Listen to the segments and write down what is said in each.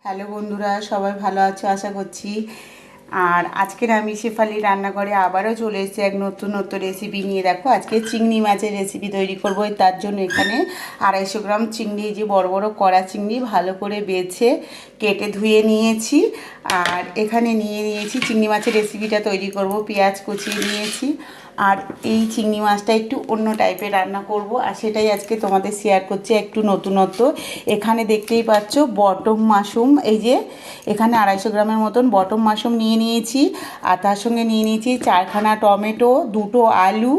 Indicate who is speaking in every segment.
Speaker 1: Hello বন্ধুরা, সবাই ভালো আছো আশা করছি। আর আজকের আমি শেফালি রান্নাঘরে আবারও চলে এসেছি এক নতুন রেসিপি নিয়ে। দেখো, আজকে চিংড়ি মাছের রেসিপি তৈরি করব। তার জন্য এখানে 250 গ্রাম চিংড়ি, যে বড় বড় কড়া চিংড়ি, ভালো করে বেছে কেটে ধুয়ে নিয়েছি। আর এখানে নিয়েছি চিংড়ি মাছের রেসিপিটা তৈরি করব, পেঁয়াজ কুচিয়ে নিয়েছি। আর এই চিংড়ি মাছটা একটু অন্য টাইপের রান্না করব, আর সেটাই আজকে তোমাদের শেয়ার করছি একটু নতুনত্ব। এখানে দেখতেই পাচ্ছ বটম মাশরুম, এই যে এখানে 250 গ্রামের মতন বটম মাশরুম নিয়ে নিয়েছি। আর তার সঙ্গে নিয়ে নিয়েছি 4খানা টমেটো, 2টো আলু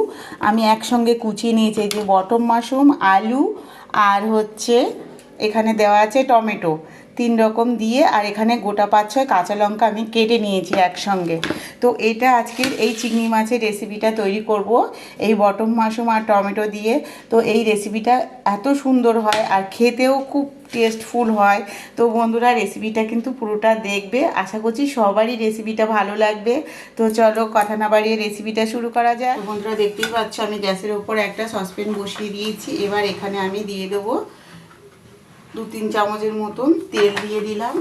Speaker 1: আমি একসঙ্গে কুচিয়ে নিয়েছি। এই যে বটম মাশরুম, আলু আর হচ্ছে এখানে দেওয়া আছে টমেটো, 3 রকম দিয়ে। আর এখানে গোটা 5-6 কাঁচা লঙ্কা আমি কেটে নিয়েছি একসঙ্গে। তো এটা আজকের এই চিংড়ি মাছের রেসিপিটা তৈরি করব এই বটম মাশরুম আর টমেটো দিয়ে। তো এই রেসিপিটা এত সুন্দর হয় আর খেতেও খুব টেস্টফুল হয়। তো বন্ধুরা, রেসিপিটা কিন্তু পুরোটা দেখবে, আশা করছি সবারই রেসিপিটা ভালো লাগবে। তো চলো কথা না বাড়িয়ে রেসিপিটা শুরু করা যায়। বন্ধুরা, দেখতেই পাচ্ছ আমি গ্যাসের ওপর একটা সসপ্যান বসিয়ে দিয়েছি। এবার এখানে আমি দিয়ে দেবো 2-3 চামচের মতন তেল দিয়ে দিলাম।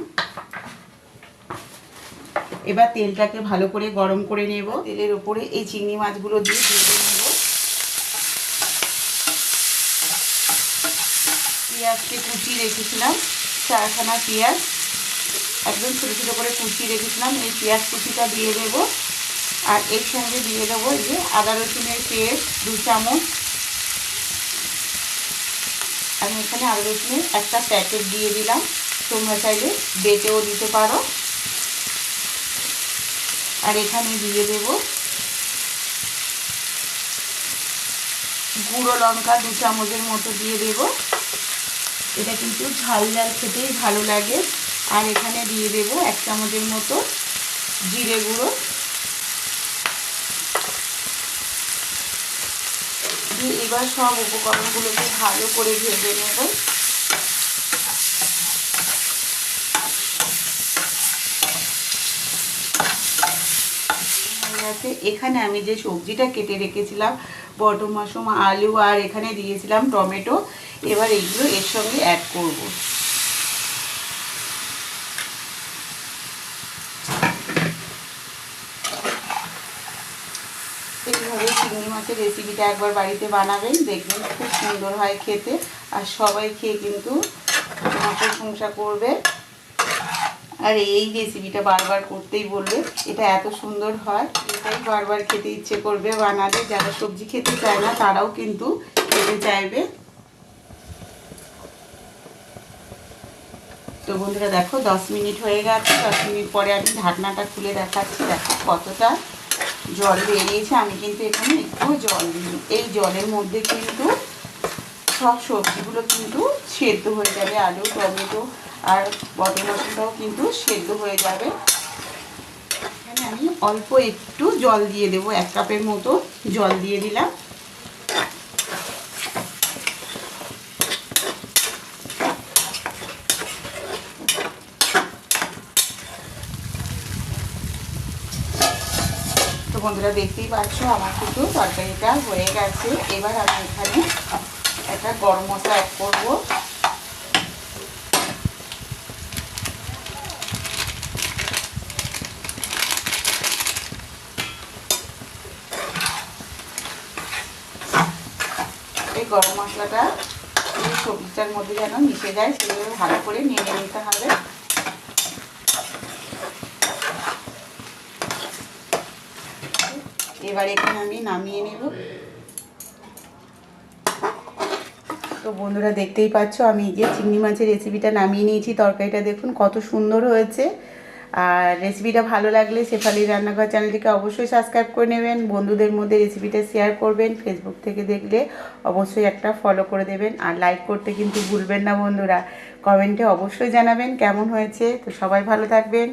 Speaker 1: এবার তেলটাকে ভালো করে গরম করে নেব। তেলের ওপরে এই চিংড়ি মাছগুলো দিয়ে নেব। পেঁয়াজকে কুচিয়ে রেখেছিলাম, 4খানা পেঁয়াজ একদম ছোটো ছোটো করে কুচিয়ে রেখেছিলাম, এই পেঁয়াজ কুচিটা দিয়ে দেবো। আর এর সঙ্গে দিয়ে দেবো এই যে আদা রসুনের পেস্ট 2 চামচ। আমি এখানে আদা রসুনের একটা প্যাকেট দিয়ে দিলাম, তোমরা চাইলে বেটেও দিতে পারো। আর এখানে দিয়ে দেব গুঁড়ো লঙ্কা 2 চামচের মতো দিয়ে দেব, এটা কিন্তু ঝাল ঝাল খেতেই ভালো লাগে। আর এখানে দিয়ে দেব 1 চামচের মতো জিরে গুঁড়ো দিয়ে। এবার সব উপকরণগুলোকে ভালো করে ভেজে নেব। এখানে আমি যে সবজিটা কেটে রেখেছিলাম, বটম মাশরুম, আলু আর এখানে দিয়েছিলাম টমেটো, এবার এইগুলো এর সঙ্গে অ্যাড করব। এইভাবে চিংড়ি মাছের রেসিপিটা একবার বাড়িতে বানাবেন, দেখবেন খুব সুন্দর হয় খেতে। আর সবাই খেয়ে কিন্তু প্রশংসা করবে। আর এই রেসিপিটা বারবার করতেই বলবে, এটা এত সুন্দর হয়, এটাই বারবার খেতে ইচ্ছে করবে বানালে। যারা সবজি খেতে চায় না তারাও কিন্তু খেতে চাইবে। তো বন্ধুরা দেখো, 10 মিনিট হয়ে গেছে। 10 মিনিট পরে আমি ঢাকনাটা খুলে দেখাচ্ছি। দেখো কতটা জল বেরিয়েছে। আমি কিন্তু এখানে একটু জল দিই, এই জলের মধ্যে কিন্তু সব সবজিগুলো কিন্তু সেদ্ধ হয়ে যাবে, আলু টমেটো আর বটম মাশরুমটাও কিন্তু সেদ্ধ হয়ে যাবে। এখানে আমি অল্প একটু জল দিয়ে দেবো, 1 কাপের মতো জল দিয়ে দিলাম। তো বন্ধুরা, দেখতেই পাচ্ছ আমার কিন্তু তরকারিটা হয়ে গেছে। এবার আমি এখানে একটা গরম মশলা অ্যাড করবো। এই গরম মশলাটা এই সবজিটার মধ্যে যেন মিশে যায়, সেভাবে ভালো করে নিয়ে নিতে হবে। এবার এখানে আমি নামিয়ে নেব। তো বন্ধুরা, দেখতেই পাচ্ছ আমি যে চিংড়ি মাছের রেসিপিটা নামিয়ে নিয়েছি। তরকারিটা দেখুন কত সুন্দর হয়েছে। আর রেসিপিটা ভালো লাগলে শেফালি রান্নাঘর চ্যানেলটিকে অবশ্যই সাবস্ক্রাইব করে নেবেন, বন্ধুদের মধ্যে রেসিপিটা শেয়ার করবেন। ফেসবুক থেকে দেখলে অবশ্যই একটা ফলো করে দেবেন, আর লাইক করতে কিন্তু ভুলবেন না বন্ধুরা। কমেন্টে অবশ্যই জানাবেন কেমন হয়েছে। তো সবাই ভালো থাকবেন।